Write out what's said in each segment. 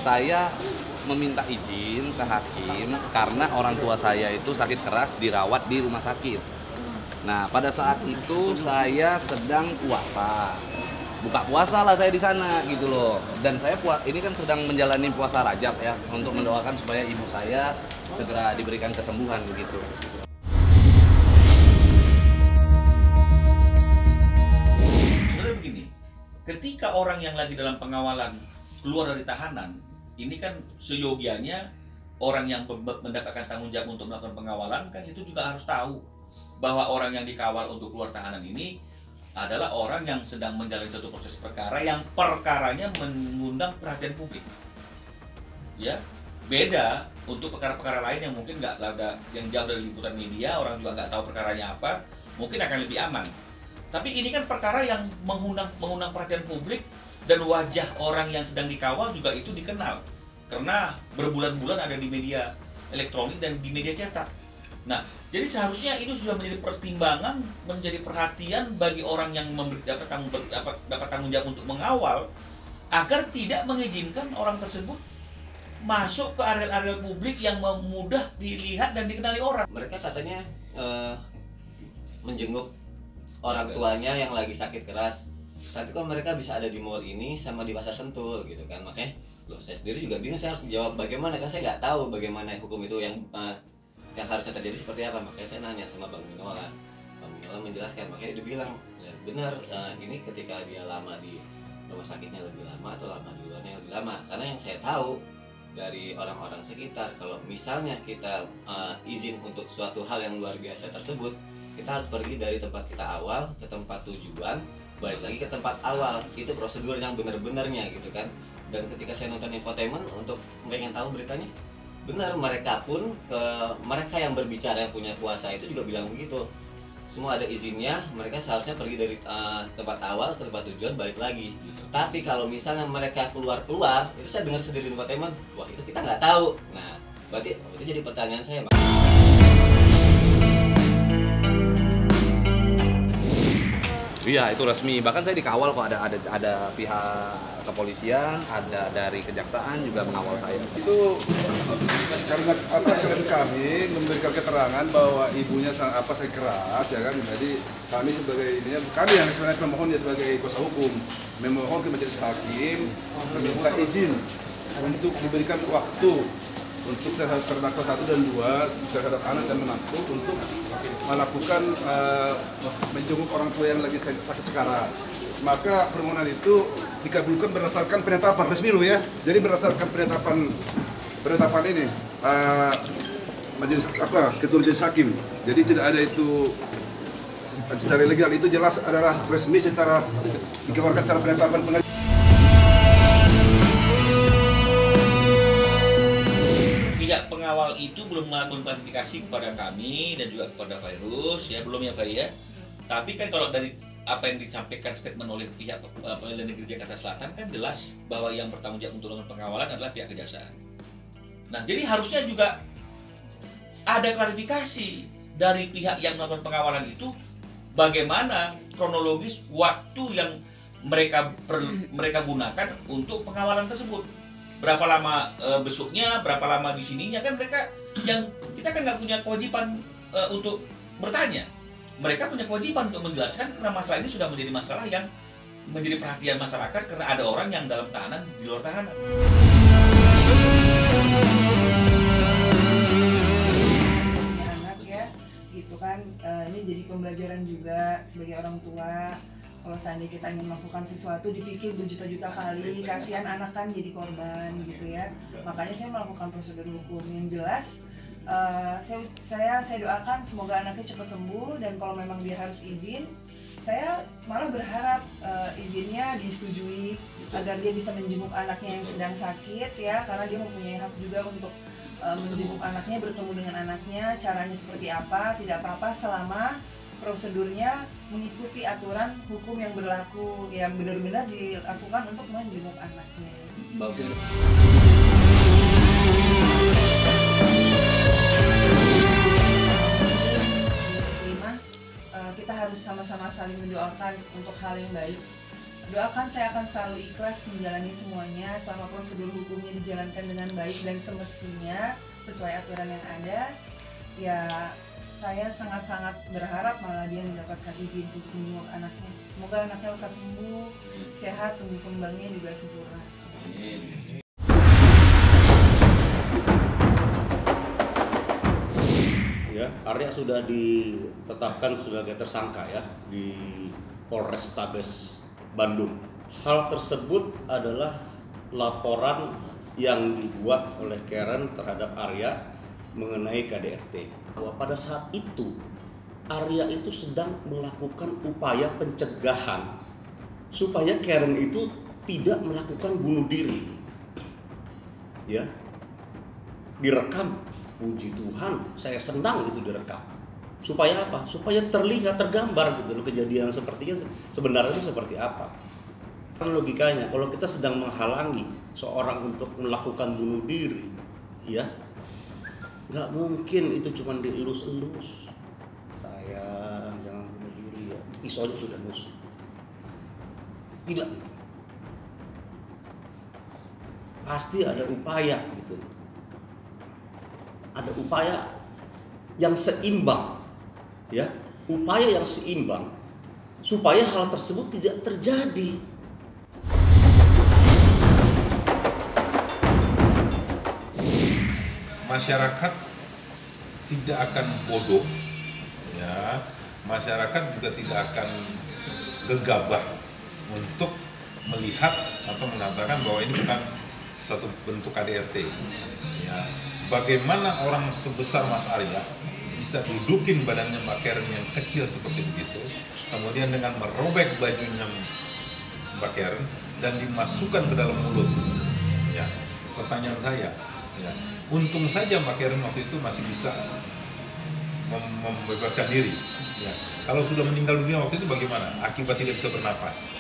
saya meminta izin ke hakim karena orang tua saya itu sakit keras dirawat di rumah sakit. Nah, pada saat itu saya sedang puasa. Buka puasa lah saya di sana gitu loh. Dan saya ini kan sedang menjalani puasa Rajab ya, untuk mendoakan supaya ibu saya segera diberikan kesembuhan begitu. Sebenarnya begini, ketika orang yang lagi dalam pengawalan keluar dari tahanan, ini kan seyogianya orang yang mendapatkan tanggung jawab untuk melakukan pengawalan kan itu juga harus tahu bahwa orang yang dikawal untuk keluar tahanan ini adalah orang yang sedang menjalani satu proses perkara yang perkaranya mengundang perhatian publik. Ya, beda untuk perkara-perkara lain yang mungkin nggak ada, yang jauh dari liputan media, orang juga nggak tahu perkaranya apa, mungkin akan lebih aman. Tapi ini kan perkara yang mengundang perhatian publik, dan wajah orang yang sedang dikawal juga itu dikenal karena berbulan-bulan ada di media elektronik dan di media cetak. Nah, jadi seharusnya ini sudah menjadi pertimbangan, menjadi perhatian bagi orang yang dapat tanggung jawab untuk mengawal, agar tidak mengizinkan orang tersebut masuk ke area-area publik yang mudah dilihat dan dikenali orang. Mereka katanya menjenguk orang tuanya yang lagi sakit keras, tapi kok mereka bisa ada di mall ini sama di Pasar Sentul gitu kan. Makanya loh, saya sendiri juga bingung, saya harus jawab bagaimana, kan saya nggak tahu bagaimana hukum itu yang harusnya terjadi seperti apa. Makanya saya nanya sama Bang Minola. Bang Minola menjelaskan, makanya dia bilang ya benar, ini ketika dia lama di rumah sakitnya lebih lama atau lama di luarnya lebih lama. Karena yang saya tahu dari orang-orang sekitar, kalau misalnya kita izin untuk suatu hal yang luar biasa tersebut, kita harus pergi dari tempat kita awal ke tempat tujuan, balik lagi ke tempat awal. Itu prosedur yang benar-benarnya gitu kan. Dan ketika saya nonton infotainment untuk pengen tahu beritanya, benar, mereka pun mereka yang berbicara, yang punya kuasa itu juga bilang begitu. Semua ada izinnya, mereka seharusnya pergi dari tempat awal ke tempat tujuan, balik lagi gitu. Tapi kalau misalnya mereka keluar, itu saya dengar sendiri di infotainment, wah itu kita nggak tahu. Nah, berarti itu jadi pertanyaan saya. Iya, itu resmi. Bahkan saya dikawal kok, ada pihak kepolisian, ada dari kejaksaan juga mengawal saya. Itu karena klien kami memberikan keterangan bahwa ibunya sakit keras ya kan. Jadi kami sebagai kami yang sebenarnya pemohon ya sebagai kuasa hukum memohon ke majelis hakim meminta izin untuk diberikan waktu untuk terdakwa 1 dan 2 terhadap anak dan menantu untuk melakukan menjenguk orang tua yang lagi sakit sekarang. Maka permohonan itu dikabulkan berdasarkan penetapan resmi loh ya. Jadi berdasarkan penetapan ini majelis ketua majelis hakim. Jadi tidak ada itu secara legal, itu jelas adalah resmi secara dikeluarkan secara penetapan pengadilan. Pihak pengawal itu belum melakukan klarifikasi kepada kami dan juga kepada Virus, ya belum ya Fai ya. Tapi kan kalau dari apa yang disampaikan statement oleh pihak Pengadilan Negeri Jakarta Selatan kan jelas bahwa yang bertanggung jawab untuk melakukan pengawalan adalah pihak kejaksaan. Nah, jadi harusnya juga ada klarifikasi dari pihak yang melakukan pengawalan itu, bagaimana kronologis waktu yang mereka gunakan untuk pengawalan tersebut. Berapa lama besoknya, berapa lama di sininya, kan mereka yang kita kan nggak punya kewajiban untuk bertanya. Mereka punya kewajiban untuk menjelaskan karena masalah ini sudah menjadi masalah yang menjadi perhatian masyarakat karena ada orang yang dalam tahanan di luar tahanan. Anak ya, gitu kan, ini jadi pembelajaran juga sebagai orang tua. Kalau seandainya kita ingin melakukan sesuatu dipikir berjuta-juta kali, kasihan anak kan jadi korban gitu ya. Makanya saya melakukan prosedur hukum yang jelas. Saya doakan semoga anaknya cepat sembuh, dan kalau memang dia harus izin, saya malah berharap izinnya disetujui agar dia bisa menjenguk anaknya yang sedang sakit ya, karena dia mempunyai hak juga untuk menjenguk anaknya, bertemu dengan anaknya. Caranya seperti apa, tidak apa-apa selama prosedurnya mengikuti aturan hukum yang berlaku, yang benar-benar dilakukan untuk menjenguk anaknya. Muslimah, kita harus sama-sama saling mendoakan untuk hal yang baik. Doakan saya akan selalu ikhlas menjalani semuanya selama prosedur hukumnya dijalankan dengan baik dan semestinya sesuai aturan yang ada. Ya, saya sangat-sangat berharap malah dia mendapatkan izin untuk menjenguk anaknya. Semoga anaknya lekas sembuh, sehat, tumbuh kembangnya juga sempurna. Ya, Arya sudah ditetapkan sebagai tersangka ya di Polrestabes Bandung. Hal tersebut adalah laporan yang dibuat oleh Karen terhadap Arya mengenai KDRT. Bahwa pada saat itu Arya itu sedang melakukan upaya pencegahan supaya Karen itu tidak melakukan bunuh diri. Ya. Direkam. Puji Tuhan, saya senang itu direkam. Supaya apa? Supaya terlihat, tergambar gitu loh kejadian sepertinya sebenarnya itu seperti apa. Kan logikanya, kalau kita sedang menghalangi seorang untuk melakukan bunuh diri, ya, nggak mungkin itu cuma dielus-elus. Sayang, jangan bunuh diri ya. Pisaunya sudah nusuk. Tidak. Pasti ada upaya gitu. Ada upaya yang seimbang, ya, upaya yang seimbang supaya hal tersebut tidak terjadi. Masyarakat tidak akan bodoh, ya. Masyarakat juga tidak akan gegabah untuk melihat atau mengatakan bahwa ini bukan satu bentuk KDRT, ya. Bagaimana orang sebesar Mas Arya bisa dudukin badannya Mbak Karen yang kecil seperti begitu, kemudian dengan merobek bajunya Mbak Karen dan dimasukkan ke dalam mulut. Ya, pertanyaan saya, ya, untung saja Mbak Karen waktu itu masih bisa membebaskan diri. Ya, kalau sudah meninggal dunia waktu itu bagaimana? Akibat tidak bisa bernapas,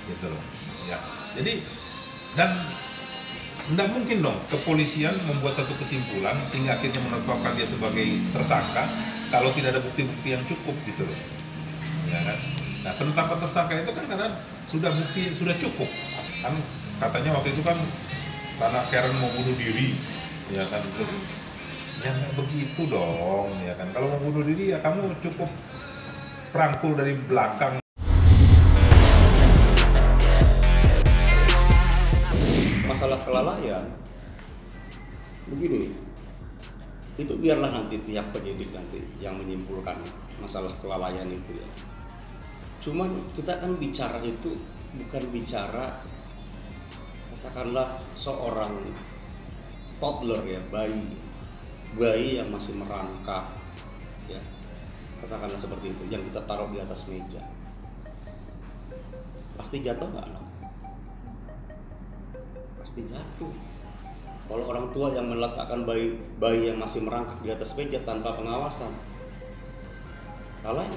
gitu loh. Ya, jadi dan tidak mungkin dong kepolisian membuat satu kesimpulan sehingga akhirnya menetapkan dia sebagai tersangka kalau tidak ada bukti-bukti yang cukup gitu loh, ya kan? Nah, penetapan tersangka itu kan karena sudah bukti sudah cukup. Kan katanya waktu itu kan karena Karen mau bunuh diri, ya kan? Terus ya nggak begitu dong, ya kan? Kalau mau bunuh diri ya kamu cukup perangkul dari belakang. Masalah kelalaian begini, itu biarlah nanti pihak penyidik nanti yang menyimpulkan masalah kelalaian itu ya. Cuman kita kan bicara itu bukan bicara katakanlah seorang toddler ya, bayi yang masih merangkak ya, katakanlah seperti itu yang kita taruh di atas meja, pasti jatuh nggak anak? Pasti jatuh. Kalau orang tua yang meletakkan bayi yang masih merangkak di atas meja tanpa pengawasan, lalai,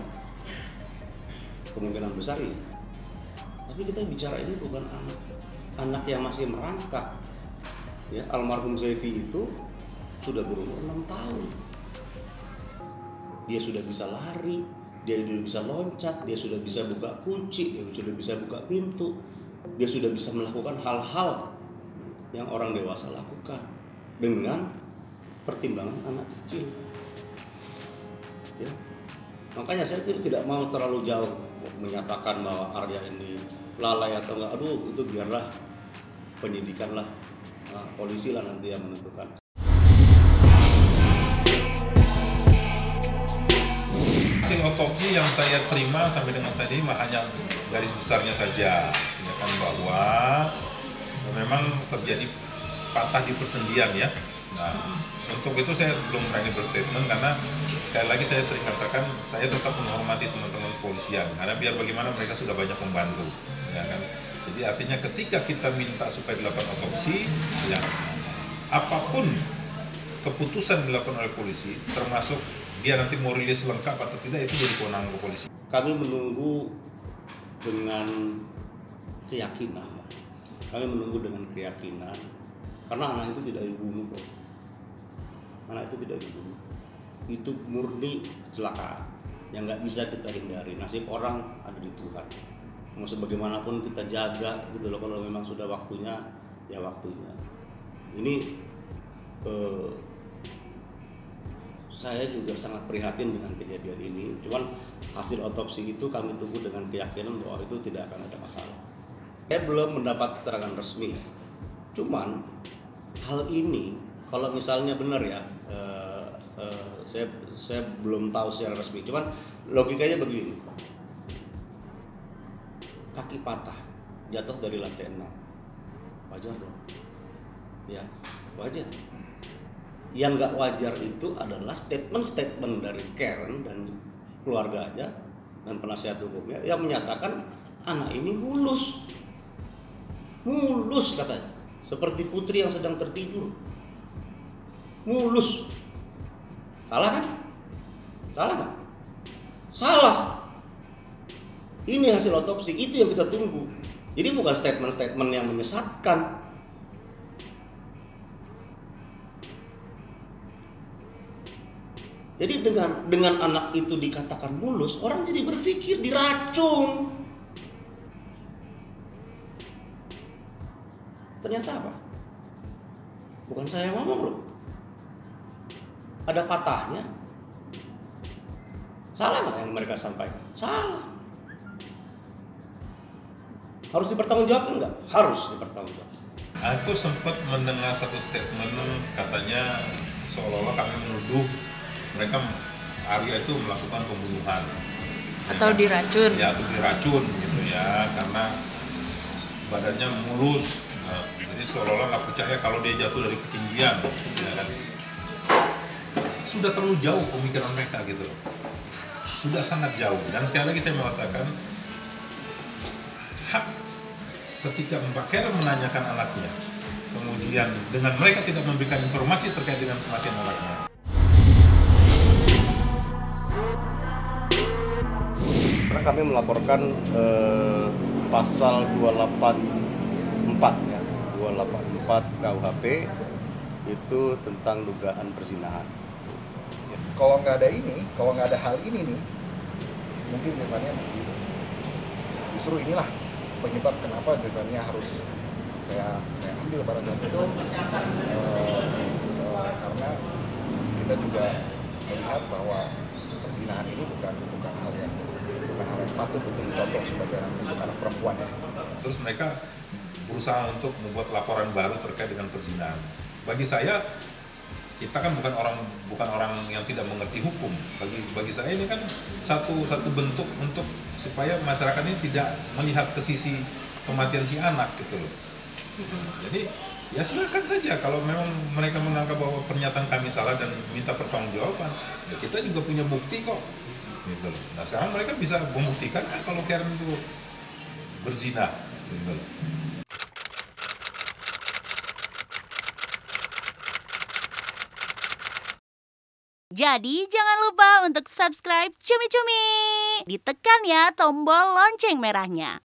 kemungkinan besar ya. Tapi kita bicara ini bukan anak yang masih merangkak. Ya, almarhum Zaifi itu sudah berumur 6 tahun. Dia sudah bisa lari, dia sudah bisa loncat, dia sudah bisa buka kunci, dia sudah bisa buka pintu, dia sudah bisa melakukan hal-hal yang orang dewasa lakukan dengan pertimbangan anak kecil. Ya. Makanya saya tidak mau terlalu jauh menyatakan bahwa Arya ini lalai atau enggak. Aduh, itu biarlah penyidikan lah, polisi lah nanti yang menentukan. Hasil otopsi yang saya terima sampai dengan saat ini hanya garis besarnya saja, ya kan, bahwa memang terjadi patah di persendian ya. Nah, untuk itu saya belum berani berstatement karena sekali lagi saya sering katakan saya tetap menghormati teman-teman kepolisian karena biar bagaimana mereka sudah banyak membantu, ya kan. Jadi artinya ketika kita minta supaya dilakukan otopsi, ya apapun keputusan dilakukan oleh polisi, termasuk dia nanti mau rilis lengkap atau tidak, itu jadi kewenangan kepolisian. Kami menunggu dengan keyakinan. Kami menunggu dengan keyakinan karena anak itu tidak dibunuh kok. Anak itu tidak dibunuh. Itu murni kecelakaan yang nggak bisa kita hindari. Nasib orang ada di Tuhan. mau sebagaimanapun kita jaga gitu loh, kalau memang sudah waktunya ya waktunya. Ini saya juga sangat prihatin dengan kejadian ini. Cuman hasil otopsi itu kami tunggu dengan keyakinan bahwa itu tidak akan ada masalah. Saya belum mendapat keterangan resmi. Cuman hal ini kalau misalnya benar ya, saya belum tahu secara resmi. Cuman logikanya begini. Kaki patah, jatuh dari lantai 6. Wajar dong. Ya, wajar. Yang nggak wajar itu adalah statement dari Karen dan keluarganya dan penasihat hukumnya yang menyatakan anak ini mulus katanya, seperti putri yang sedang tertidur, mulus. Salah kan? Salah. Ini hasil otopsi, itu yang kita tunggu. Jadi bukan statement yang menyesatkan. Jadi dengan anak itu dikatakan mulus, orang jadi berpikir diracun. Ternyata apa? Bukan saya yang ngomong loh. Ada patahnya. Salah nggak yang mereka sampaikan? Salah. Harus dipertanggungjawabkan nggak? Harus dipertanggungjawabkan. Aku sempat mendengar satu statement katanya seolah-olah kami menuduh mereka Arya itu melakukan pembunuhan atau diracun. Ya, atau diracun gitu ya, karena badannya mulus. Nah, jadi seolah-olah nggak percaya kalau dia jatuh dari ketinggian, ya kan? Sudah terlalu jauh pemikiran mereka gitu, sudah sangat jauh. Dan sekali lagi saya mengatakan, hak ketika Mbak Karen menanyakan anaknya, kemudian dengan mereka tidak memberikan informasi terkait dengan kematian anaknya. Karena kami melaporkan pasal 284 ya, 284 KUHP itu tentang dugaan perzinahan. Kalau nggak ada ini, kalau nggak ada hal ini nih, mungkin Zefania justru inilah penyebab kenapa Zefania harus saya ambil pada saat itu, karena kita juga melihat bahwa perzinahan ini bukan hal yang patut untuk dicontoh sebagai untuk anak perempuan ya. Terus mereka berusaha untuk membuat laporan baru terkait dengan perzinahan. Bagi saya, kita kan bukan orang yang tidak mengerti hukum. Bagi saya ini kan satu bentuk untuk supaya masyarakat ini tidak melihat ke sisi kematian si anak gitu loh. Jadi ya silakan saja kalau memang mereka menganggap bahwa pernyataan kami salah dan minta pertanggungjawaban, ya kita juga punya bukti kok. Gitu loh. Nah sekarang mereka bisa membuktikan kalau Karen itu berzina. Gitu loh. Jadi jangan lupa untuk subscribe Cumi Cumi. Ditekan ya tombol lonceng merahnya.